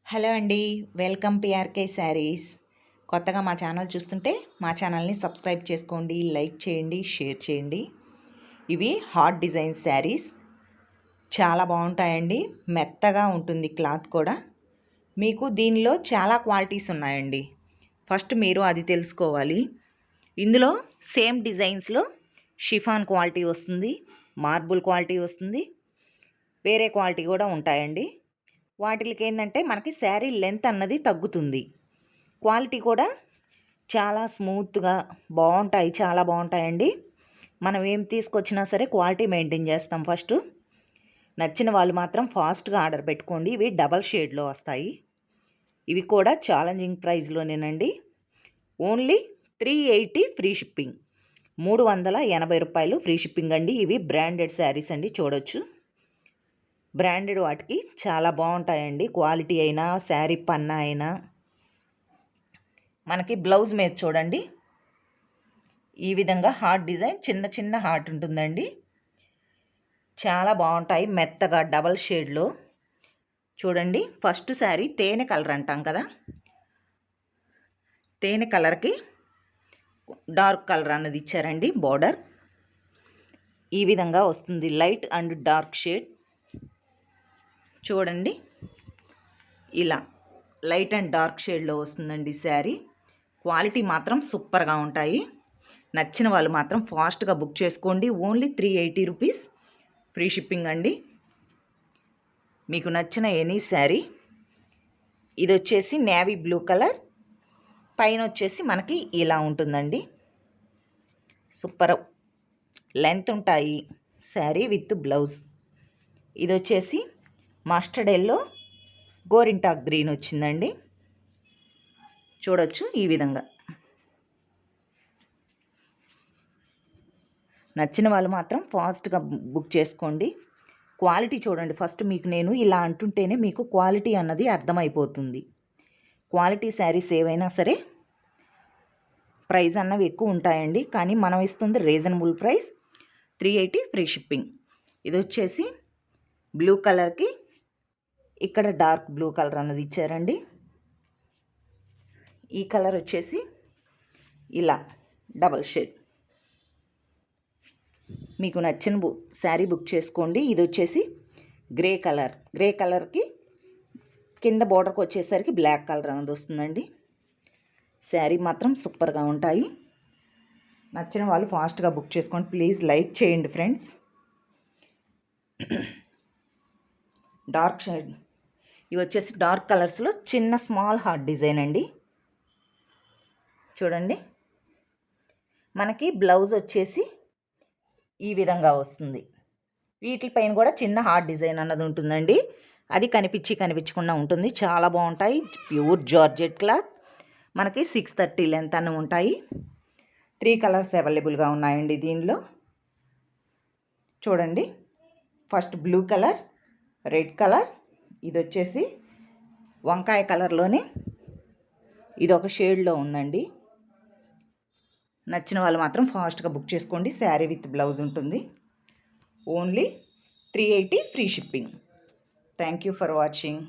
Hello అండి, welcome PRK saris. కొత్తగా మా ఛానల్ చూస్తుంటే మా ఛానల్ని సబ్స్క్రైబ్ చేసుకోండి, లైక్ చేయండి, షేర్ చేయండి. ఇవి హాట్ డిజైన్ శారీస్ చాలా బాగుంటాయండి. మెత్తగా ఉంటుంది క్లాత్ కూడా. మీకు దీనిలో చాలా క్వాలిటీస్ ఉన్నాయండి. ఫస్ట్ మీరు అది తెలుసుకోవాలి. ఇందులో సేమ్ డిజైన్స్లో షిఫాన్ క్వాలిటీ వస్తుంది, మార్బుల్ క్వాలిటీ వస్తుంది, వేరే క్వాలిటీ కూడా ఉంటాయండి. వాటికి ఏంటంటే మనకి శారీ లెంత్ అన్నది తగ్గుతుంది. క్వాలిటీ కూడా చాలా స్మూత్గా బాగుంటాయి, చాలా బాగుంటాయండి. మనం ఏం తీసుకొచ్చినా సరే క్వాలిటీ మెయింటైన్ చేస్తాం. ఫస్ట్ నచ్చిన వాళ్ళు మాత్రం ఫాస్ట్గా ఆర్డర్ పెట్టుకోండి. ఇవి డబల్ షేడ్లో వస్తాయి. ఇవి కూడా ఛాలెంజింగ్ ప్రైస్లోనేనండి. ఓన్లీ 380 ఫ్రీ షిప్పింగ్, 380 రూపాయలు ఫ్రీ షిప్పింగ్ అండి. ఇవి బ్రాండెడ్ శారీస్ అండి, చూడొచ్చు. బ్రాండెడ్ వాటికి చాలా బాగుంటాయండి. క్వాలిటీ అయినా శారీ పన్నా అయినా. మనకి బ్లౌజ్ మీద చూడండి, ఈ విధంగా హార్ట్ డిజైన్, చిన్న చిన్న హార్ట్ ఉంటుందండి. చాలా బాగుంటాయి, మెత్తగా డబల్ షేడ్లో. చూడండి, ఫస్ట్ శారీ తేనె కలర్ అంటాం కదా, తేనె కలర్కి డార్క్ కలర్ అన్నది ఇచ్చారండి. బోర్డర్ ఈ విధంగా వస్తుంది, లైట్ అండ్ డార్క్ షేడ్. చూడండి, ఇలా లైట్ అండ్ డార్క్ షేడ్లో వస్తుందండి శారీ. క్వాలిటీ మాత్రం సూపర్గా ఉంటాయి. నచ్చిన వాళ్ళు మాత్రం ఫాస్ట్గా బుక్ చేసుకోండి. ఓన్లీ 380 రూపీస్ ఫ్రీ షిప్పింగ్ అండి. మీకు నచ్చిన ఎనీ శారీ. ఇది వచ్చేసి నేవీ బ్లూ కలర్, పైన వచ్చేసి మనకి ఇలా ఉంటుందండి. సూపర్ లెంత్ ఉంటాయి శారీ విత్ బ్లౌజ్. ఇది వచ్చేసి మస్టర్డ్ ఎల్లో గోరింటాక్ గ్రీన్ వచ్చిందండి. చూడొచ్చు, ఈ విధంగా. నచ్చిన వాళ్ళు మాత్రం ఫాస్ట్గా బుక్ చేసుకోండి. క్వాలిటీ చూడండి. ఫస్ట్ మీకు నేను ఇలా అంటుంటేనే మీకు క్వాలిటీ అన్నది అర్థమైపోతుంది. క్వాలిటీ శారీస్ ఏవైనా సరే ప్రైస్ అన్నవి ఎక్కువ ఉంటాయండి, కానీ మనం ఇస్తుంది రీజనబుల్ ప్రైస్. 380 free shipping. ఇది వచ్చేసి బ్లూ కలర్కి ఇక్కడ డార్క్ బ్లూ కలర్ అన్నది ఇచ్చారండి. ఈ కలర్ వచ్చేసి ఇలా డబల్ షేడ్. మీకు నచ్చిన శారీ బుక్ చేసుకోండి. ఇది వచ్చేసి గ్రే కలర్, గ్రే కలర్కి కింద బోర్డర్కి వచ్చేసరికి బ్లాక్ కలర్ అన్నది వస్తుందండి. శారీ మాత్రం సూపర్గా ఉంటాయి. నచ్చిన వాళ్ళు ఫాస్ట్గా బుక్ చేసుకోండి. ప్లీజ్ లైక్ చేయండి ఫ్రెండ్స్. డార్క్ షేడ్, ఇవి వచ్చేసి డార్క్ కలర్స్లో చిన్న స్మాల్ హార్ట్ డిజైన్ అండి. చూడండి, మనకి బ్లౌజ్ వచ్చేసి ఈ విధంగా వస్తుంది. వీటిపైన కూడా చిన్న హార్ట్ డిజైన్ అన్నది ఉంటుందండి. అది కనిపించకుండా ఉంటుంది. చాలా బాగుంటాయి. Pure georgette cloth. మనకి 630 లెంత్ అన్న ఉంటాయి. 3 కలర్స్ అవైలబుల్గా ఉన్నాయండి దీనిలో. చూడండి, first blue colour, red colour, ఇది వచ్చేసి వంకాయ కలర్లోనే ఇది ఒక షేడ్లో ఉందండి. నచ్చిన వాళ్ళు మాత్రం ఫాస్ట్గా బుక్ చేసుకోండి. శారీ విత్ బ్లౌజ్ ఉంటుంది. Only 380 free shipping. Thank you for watching.